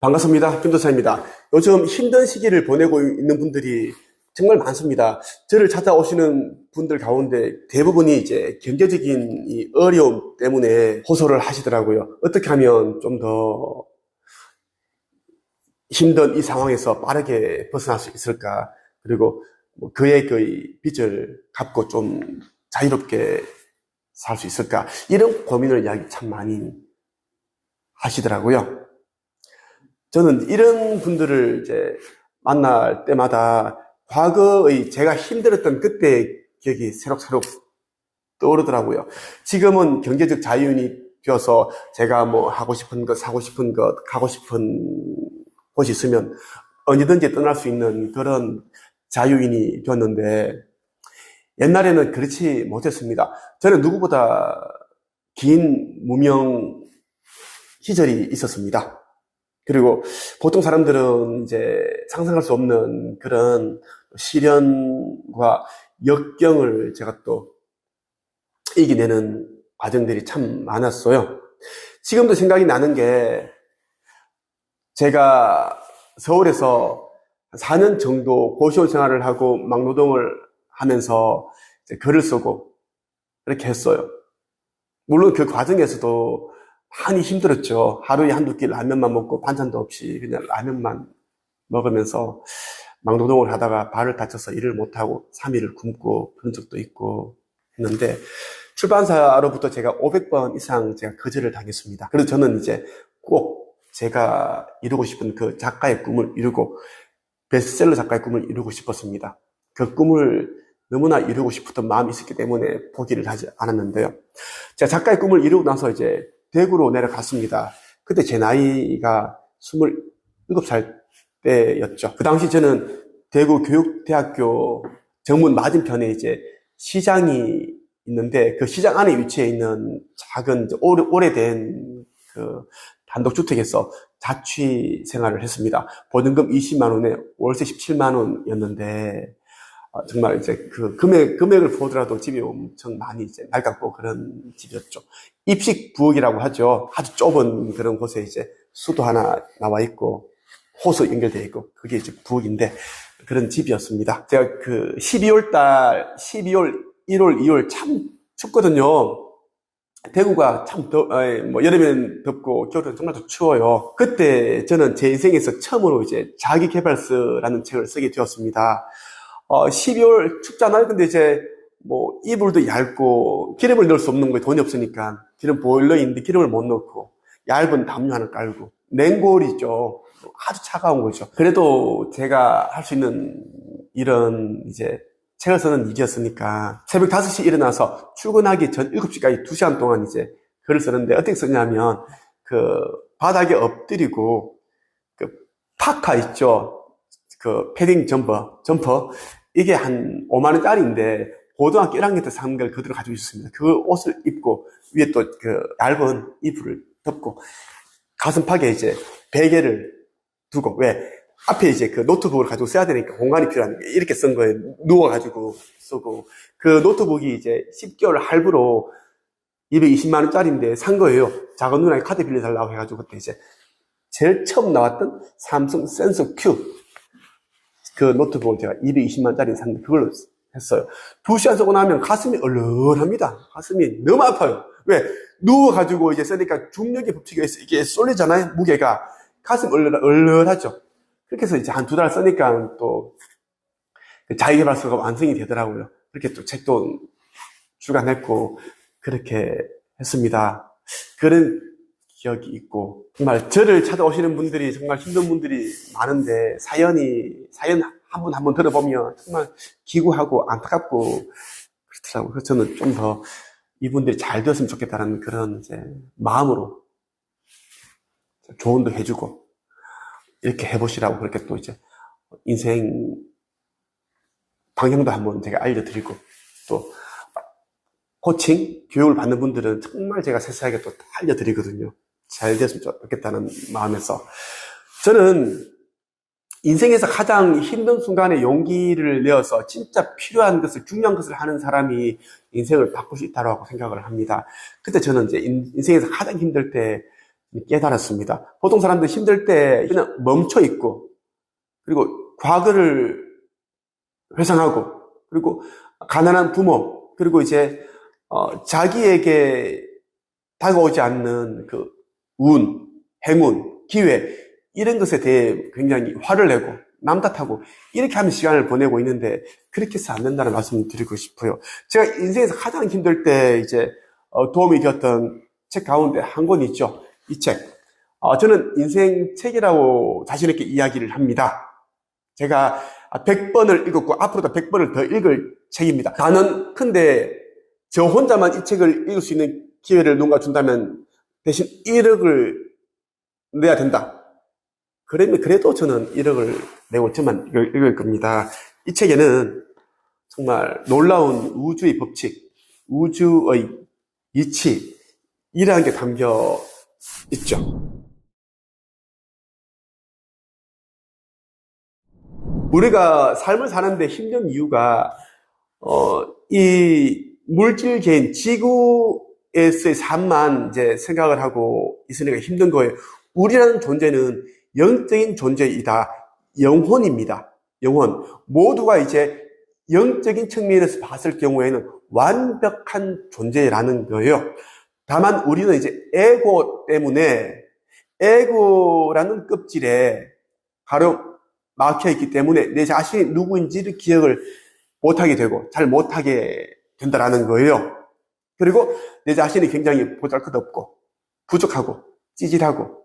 반갑습니다. 김도사입니다. 요즘 힘든 시기를 보내고 있는 분들이 정말 많습니다. 저를 찾아오시는 분들 가운데 대부분이 이제 경제적인 이 어려움 때문에 호소를 하시더라고요. 어떻게 하면 좀 더 힘든 이 상황에서 빠르게 벗어날 수 있을까? 그리고 뭐 그의 빚을 갚고 좀 자유롭게 살 수 있을까? 이런 고민을 이야기 참 많이 하시더라고요. 저는 이런 분들을 이제 만날 때마다 과거의 제가 힘들었던 그때의 기억이 새록새록 떠오르더라고요. 지금은 경제적 자유인이 되어서 제가 뭐 하고 싶은 것, 사고 싶은 것, 가고 싶은 곳이 있으면 언제든지 떠날 수 있는 그런 자유인이 되었는데 옛날에는 그렇지 못했습니다. 저는 누구보다 긴 무명 시절이 있었습니다. 그리고 보통 사람들은 이제 상상할 수 없는 그런 시련과 역경을 제가 또 이겨내는 과정들이 참 많았어요. 지금도 생각이 나는 게 제가 서울에서 4년 정도 고시원 생활을 하고 막노동을 하면서 이제 글을 쓰고 그렇게 했어요. 물론 그 과정에서도 많이 힘들었죠. 하루에 한두 끼 라면만 먹고 반찬도 없이 그냥 라면만 먹으면서 막노동을 하다가 발을 다쳐서 일을 못하고 3일을 굶고 그런 적도 있고 했는데 출판사로부터 제가 500번 이상 제가 거절을 당했습니다. 그래서 저는 이제 꼭 제가 이루고 싶은 그 작가의 꿈을 이루고 베스트셀러 작가의 꿈을 이루고 싶었습니다. 그 꿈을 너무나 이루고 싶었던 마음이 있었기 때문에 포기를 하지 않았는데요. 제가 작가의 꿈을 이루고 나서 이제 대구로 내려갔습니다. 그때 제 나이가 27살 때였죠. 그 당시 저는 대구 교육대학교 정문 맞은편에 이제 시장이 있는데 그 시장 안에 위치해 있는 작은 오래된 그 단독주택에서 자취 생활을 했습니다. 보증금 20만 원에 월세 17만 원이었는데 정말 이제 그 금액을 보더라도 집이 엄청 많이 이제 낡았고 그런 집이었죠. 입식 부엌이라고 하죠. 아주 좁은 그런 곳에 이제 수도 하나 나와 있고 호수 연결되어 있고 그게 이제 부엌인데 그런 집이었습니다. 제가 그 12월, 1월, 2월 참 춥거든요. 대구가 참 여름에는 덥고 겨울에는 정말 더 추워요. 그때 저는 제 인생에서 처음으로 이제 자기계발서라는 책을 쓰게 되었습니다. 12월 춥잖아요. 근데 이제 뭐 이불도 얇고 기름을 넣을 수 없는 거에 돈이 없으니까 기름 보일러에 있는데 기름을 못 넣고 얇은 담요 하나 깔고 냉골이죠. 아주 차가운 거죠. 그래도 제가 할 수 있는 이런 이제 책을 쓰는 일이었으니까 새벽 5시 일어나서 출근하기 전 7시까지 2시간 동안 이제 글을 쓰는데 어떻게 쓰냐면 그 바닥에 엎드리고 그 파카 있죠. 그 패딩 점퍼 이게 한 5만 원짜리인데 고등학교 1학년 때 산 걸 그대로 가지고 있었습니다. 그 옷을 입고 위에 또 그 얇은 이불을 덮고 가슴팍에 이제 베개를 두고 왜 앞에 이제 그 노트북을 가지고 써야 되니까 공간이 필요하니까 이렇게 쓴 거예요. 누워가지고 쓰고 그 노트북이 이제 10개월 할부로 220만 원짜리인데 산 거예요. 작은 누나가 카드 빌려달라고 해가지고 그때 이제 제일 처음 나왔던 삼성 센서 Q 그 노트북을 제가 220만 원짜리 샀는데 그걸로 했어요. 2시간 쓰고 나면 가슴이 얼얼합니다. 가슴이 너무 아파요. 왜? 누워가지고 이제 쓰니까 중력의 법칙에 의해서 이게 쏠리잖아요. 무게가. 가슴 얼얼하죠. 그렇게 해서 이제 한 2달 쓰니까 또 자기계발서가 완성이 되더라고요. 그렇게 또 책도 출간했고 그렇게 했습니다. 그런 기억이 있고 정말 저를 찾아오시는 분들이 정말 힘든 분들이 많은데 사연 한 분 한 분 들어보면 정말 기구하고 안타깝고 그렇더라고요. 그래서 저는 좀 더 이분들이 잘 되었으면 좋겠다는 그런 이제 마음으로 조언도 해주고 이렇게 해보시라고 그렇게 또 이제 인생 방향도 한번 제가 알려드리고 또 코칭, 교육을 받는 분들은 정말 제가 세세하게 또 다 알려드리거든요. 잘 됐으면 좋겠다는 마음에서 저는 인생에서 가장 힘든 순간에 용기를 내어서 진짜 필요한 것을 중요한 것을 하는 사람이 인생을 바꿀 수 있다고 생각을 합니다. 그때 저는 이제 인생에서 가장 힘들 때 깨달았습니다. 보통 사람들 힘들 때 그냥 멈춰 있고, 그리고 과거를 회상하고, 그리고 가난한 부모, 그리고 이제 자기에게 다가오지 않는 그 운, 행운, 기회, 이런 것에 대해 굉장히 화를 내고 남 탓하고 이렇게 하면 시간을 보내고 있는데, 그렇게 해서 안 된다는 말씀을 드리고 싶어요. 제가 인생에서 가장 힘들 때 이제 도움이 되었던 책 가운데 한 권이 있죠. 이 책. 저는 인생 책이라고 자신 있게 이야기를 합니다. 제가 100번을 읽었고 앞으로도 100번을 더 읽을 책입니다. 나는 근데 저 혼자만 이 책을 읽을 수 있는 기회를 누군가 준다면 대신 1억을 내야 된다. 그래도 저는 1억을 내고 저만 읽을 겁니다. 이 책에는 정말 놀라운 우주의 법칙, 우주의 이치, 이라는 게 담겨 있죠. 우리가 삶을 사는데 힘든 이유가 이 물질계인 지구에서의 삶만 이제 생각을 하고 있으니까 힘든 거예요. 우리라는 존재는 영적인 존재이다. 영혼입니다. 영혼. 모두가 이제 영적인 측면에서 봤을 경우에는 완벽한 존재라는 거예요. 다만 우리는 이제 에고 때문에, 에고라는 껍질에 가로 막혀있기 때문에 내 자신이 누구인지를 기억을 못하게 되고 잘 못하게 된다라는 거예요. 그리고 내 자신이 굉장히 보잘것없고 부족하고 찌질하고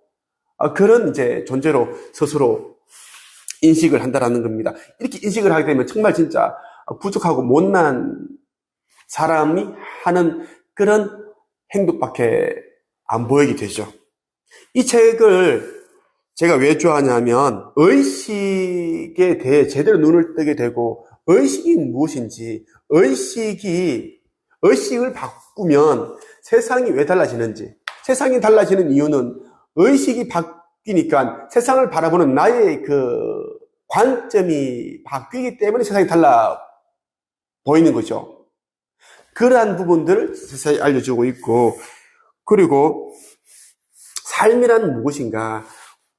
그런 이제 존재로 스스로 인식을 한다라는 겁니다. 이렇게 인식을 하게 되면 정말 진짜 부족하고 못난 사람이 하는 그런 행동밖에 안 보이게 되죠. 이 책을 제가 왜 좋아하냐면 의식에 대해 제대로 눈을 뜨게 되고, 의식이 무엇인지, 의식을 바꾸면 세상이 왜 달라지는지, 세상이 달라지는 이유는 의식이 바뀌니까 세상을 바라보는 나의 그 관점이 바뀌기 때문에 세상이 달라 보이는 거죠. 그러한 부분들을 세상에 알려주고 있고, 그리고 삶이란 무엇인가,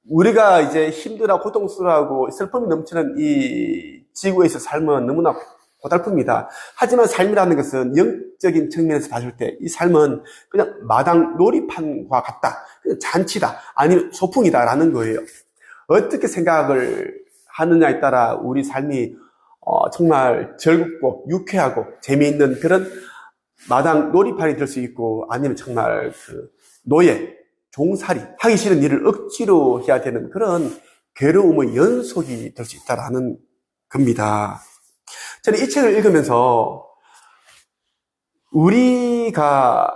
우리가 이제 힘들고 고통스러워하고 슬픔이 넘치는 이 지구에서 삶은 너무나 고달픕니다. 하지만 삶이라는 것은 영적인 측면에서 봤을 때 이 삶은 그냥 마당 놀이판과 같다, 그냥 잔치다, 아니면 소풍이다라는 거예요. 어떻게 생각을 하느냐에 따라 우리 삶이 정말 즐겁고 유쾌하고 재미있는 그런 마당 놀이판이 될 수 있고, 아니면 정말 그 노예, 종살이, 하기 싫은 일을 억지로 해야 되는 그런 괴로움의 연속이 될 수 있다라는 겁니다. 저는 이 책을 읽으면서 우리가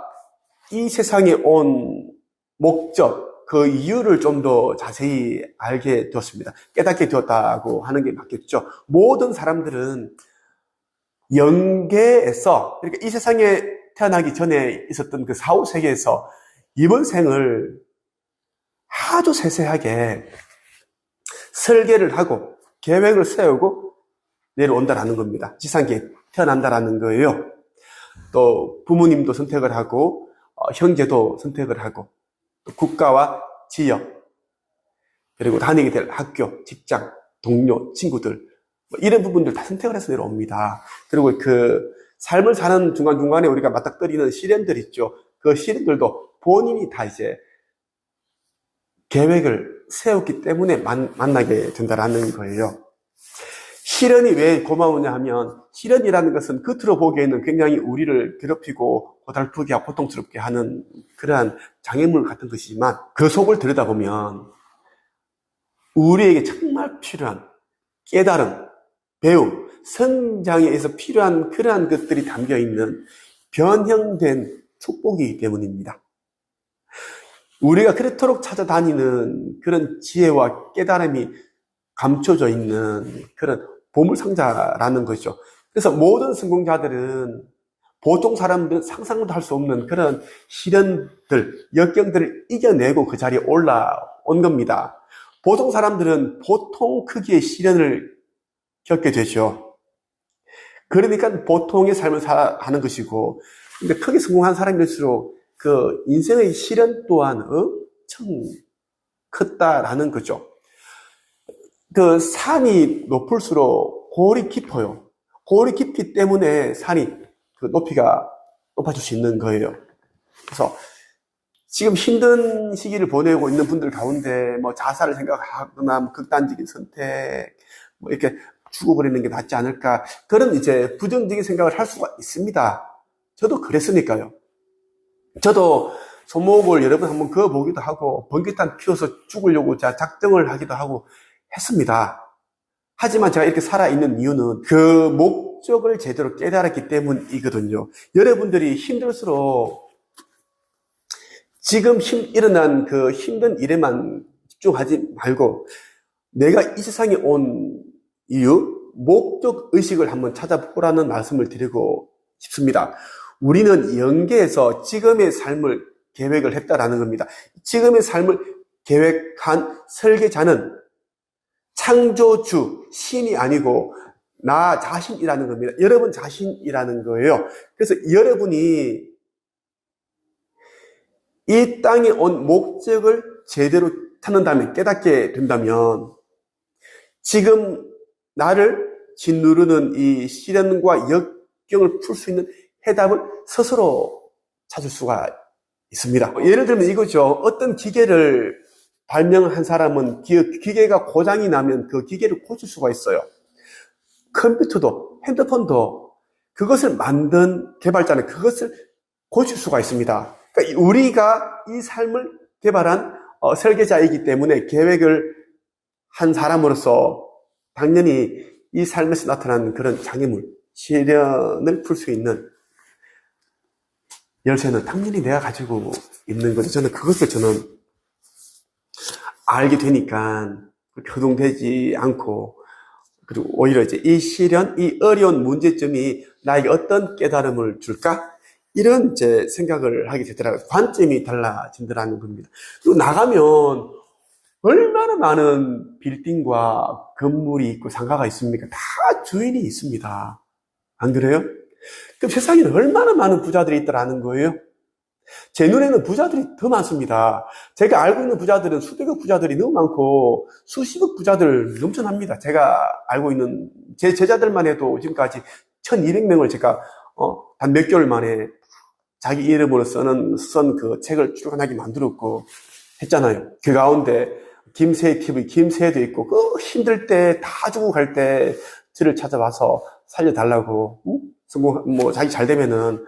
이 세상에 온 목적, 그 이유를 좀 더 자세히 알게 되었습니다. 깨닫게 되었다고 하는 게 맞겠죠. 모든 사람들은 영계에서, 그러니까 이 세상에 태어나기 전에 있었던 그 사후세계에서 이번 생을 아주 세세하게 설계를 하고 계획을 세우고 내려온다라는 겁니다. 지상계에 태어난다라는 거예요. 또 부모님도 선택을 하고 형제도 선택을 하고, 국가와 지역, 그리고 다니게 될 학교, 직장, 동료, 친구들, 이런 부분들 다 선택을 해서 내려옵니다. 그리고 그 삶을 사는 중간중간에 우리가 맞닥뜨리는 시련들 있죠. 그 시련들도 본인이 다 이제 계획을 세웠기 때문에 만나게 된다라는 거예요. 시련이 왜 고마우냐 하면, 시련이라는 것은 겉으로 보기에는 굉장히 우리를 괴롭히고 고달프게 하고 고통스럽게 하는 그러한 장애물 같은 것이지만, 그 속을 들여다보면 우리에게 정말 필요한 깨달음, 배움, 성장에 의해서 필요한 그러한 것들이 담겨있는 변형된 축복이기 때문입니다. 우리가 그렇도록 찾아다니는 그런 지혜와 깨달음이 감춰져 있는 그런 보물상자라는 것이죠. 그래서 모든 성공자들은, 보통 사람들은 상상도 할 수 없는 그런 시련들, 역경들을 이겨내고 그 자리에 올라온 겁니다. 보통 사람들은 보통 크기의 시련을 겪게 되죠. 그러니까 보통의 삶을 살아가는 것이고, 근데 크게 성공한 사람일수록 그 인생의 시련 또한 엄청 컸다라는 거죠. 그 산이 높을수록 골이 깊어요. 골이 깊기 때문에 산이 그 높이가 높아질 수 있는 거예요. 그래서 지금 힘든 시기를 보내고 있는 분들 가운데 뭐 자살을 생각하거나 뭐 극단적인 선택, 뭐 이렇게 죽어버리는 게 낫지 않을까, 그런 이제 부정적인 생각을 할 수가 있습니다. 저도 그랬으니까요. 저도 손목을 여러 번 한번 그어보기도 하고 번개탄 피워서 죽으려고 작정을 하기도 하고 했습니다. 하지만 제가 이렇게 살아있는 이유는 그 목적을 제대로 깨달았기 때문이거든요. 여러분들이 힘들수록 지금 일어난 그 힘든 일에만 집중하지 말고 내가 이 세상에 온 이유, 목적 의식을 한번 찾아보라는 말씀을 드리고 싶습니다. 우리는 영계에서 지금의 삶을 계획을 했다라는 겁니다. 지금의 삶을 계획한 설계자는 창조주, 신이 아니고 나 자신이라는 겁니다. 여러분 자신이라는 거예요. 그래서 여러분이 이 땅에 온 목적을 제대로 찾는다면, 깨닫게 된다면 지금 나를 짓누르는 이 시련과 역경을 풀 수 있는 해답을 스스로 찾을 수가 있습니다. 예를 들면 이거죠. 어떤 기계를 발명한 사람은 기계가 고장이 나면 그 기계를 고칠 수가 있어요. 컴퓨터도, 핸드폰도 그것을 만든 개발자는 그것을 고칠 수가 있습니다. 그러니까 우리가 이 삶을 개발한 설계자이기 때문에 계획을 한 사람으로서 당연히 이 삶에서 나타나는 그런 장애물, 시련을 풀 수 있는 열쇠는 당연히 내가 가지고 있는 거죠. 저는 알게 되니까 허둥대지 않고, 그리고 오히려 이제 이 시련, 이 어려운 문제점이 나에게 어떤 깨달음을 줄까? 이런 이제 생각을 하게 되더라고요. 관점이 달라진다는 겁니다. 그리고 나가면 얼마나 많은 빌딩과 건물이 있고 상가가 있습니까? 다 주인이 있습니다. 안 그래요? 그럼 세상에는 얼마나 많은 부자들이 있다라는 거예요? 제 눈에는 부자들이 더 많습니다. 제가 알고 있는 부자들은 수백억 부자들이 너무 많고 수십억 부자들 넘쳐납니다. 제가 알고 있는 제 제자들만 해도 지금까지 1200명을 제가 단 몇 개월 만에 자기 이름으로 쓴 그 책을 출간하게 만들었고 했잖아요. 그 가운데 김세희 TV, 김세희도 있고, 그 힘들 때, 다 죽고 갈 때, 저를 찾아와서 살려달라고, 자기 잘 되면은,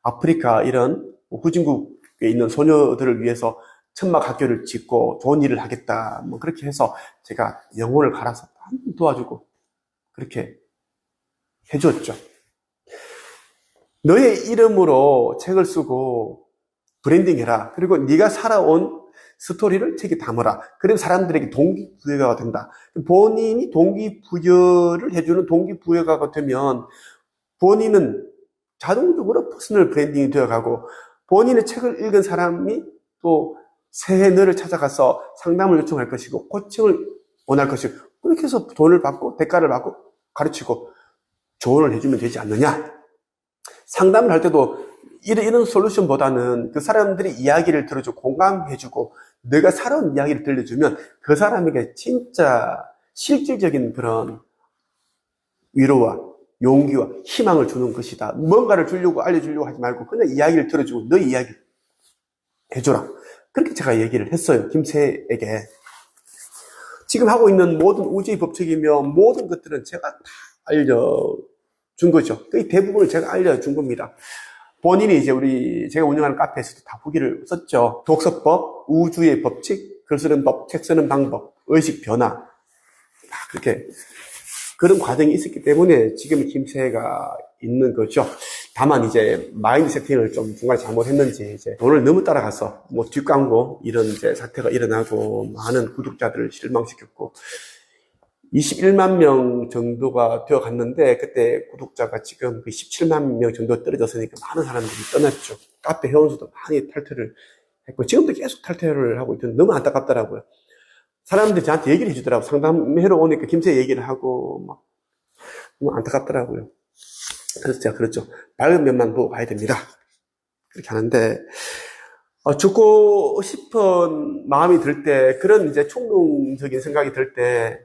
아프리카 이런 후진국에 있는 소녀들을 위해서 천막 학교를 짓고 좋은 일을 하겠다. 그렇게 해서 제가 영혼을 갈아서 도와주고, 그렇게 해줬죠. 너의 이름으로 책을 쓰고, 브랜딩해라. 그리고 네가 살아온 스토리를 책에 담아라. 그래서 사람들에게 동기부여가 된다. 본인이 동기부여를 해주는 동기부여가 되면 본인은 자동적으로 퍼스널 브랜딩이 되어가고, 본인의 책을 읽은 사람이 또 새해 너를 찾아가서 상담을 요청할 것이고 코칭을 원할 것이고, 그렇게 해서 돈을 받고 대가를 받고 가르치고 조언을 해주면 되지 않느냐. 상담을 할 때도 이런 솔루션보다는 그 사람들이 이야기를 들어주고 공감해주고 내가 살아온 이야기를 들려주면 그 사람에게 진짜 실질적인 그런 위로와 용기와 희망을 주는 것이다. 뭔가를 주려고 알려주려고 하지 말고 그냥 이야기를 들어주고 너의 이야기를 해줘라. 그렇게 제가 얘기를 했어요. 김새에게. 지금 하고 있는 모든 우주의 법칙이며 모든 것들은 제가 다 알려준 거죠. 거의 대부분을 제가 알려준 겁니다. 본인이 이제 제가 운영하는 카페에서도 다 후기를 썼죠. 독서법, 우주의 법칙, 글 쓰는 법, 책 쓰는 방법, 의식 변화. 다 그렇게 그런 과정이 있었기 때문에 지금 김새가 있는 거죠. 다만 이제 마인드 세팅을 좀 중간에 잘못했는지 이제 돈을 너무 따라가서 뒷광고 이런 이제 사태가 일어나고 많은 구독자들을 실망시켰고 21만 명 정도가 되어 갔는데 그때 구독자가 지금 17만 명 정도 떨어졌으니까 많은 사람들이 떠났죠. 카페 회원수도 많이 탈퇴를 했고 지금도 계속 탈퇴를 하고 있는데 너무 안타깝더라고요. 사람들이 저한테 얘기를 해주더라고요. 상담회로 오니까 김새 얘기를 하고 막 너무 안타깝더라고요. 그래서 제가 그렇죠. 밝은 면만 보고 가야 됩니다. 그렇게 하는데 죽고 싶은 마음이 들 때, 그런 이제 충동적인 생각이 들 때,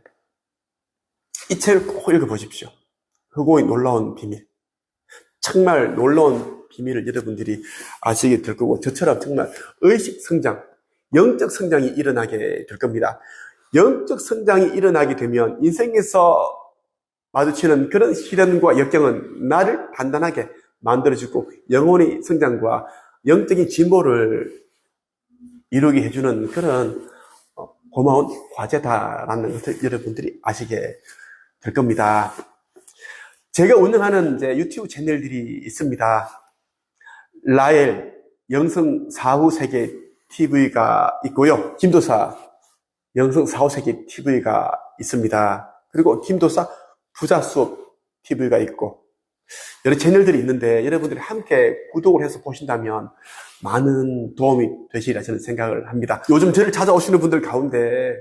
이 책을 꼭 읽어보십시오. 흑호의 놀라운 비밀. 정말 놀라운 비밀을 여러분들이 아시게 될 거고, 저처럼 정말 의식 성장, 영적 성장이 일어나게 될 겁니다. 영적 성장이 일어나게 되면 인생에서 마주치는 그런 시련과 역경은 나를 단단하게 만들어주고 영혼의 성장과 영적인 진보를 이루게 해주는 그런 고마운 과제다라는 것을 여러분들이 아시게 될 겁니다. 제가 운영하는 이제 유튜브 채널들이 있습니다. 라엘 영성 4후 세계 TV가 있고요. 김도사 영성 4후 세계 TV가 있습니다. 그리고 김도사 부자 수업 TV가 있고 여러 채널들이 있는데 여러분들이 함께 구독을 해서 보신다면 많은 도움이 되시리라 저는 생각을 합니다. 요즘 저를 찾아오시는 분들 가운데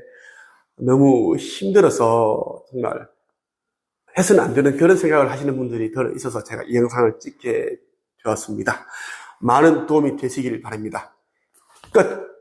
너무 힘들어서 정말 해서는 안 되는 그런 생각을 하시는 분들이 더 있어서 제가 이 영상을 찍게 되었습니다. 많은 도움이 되시길 바랍니다. 끝!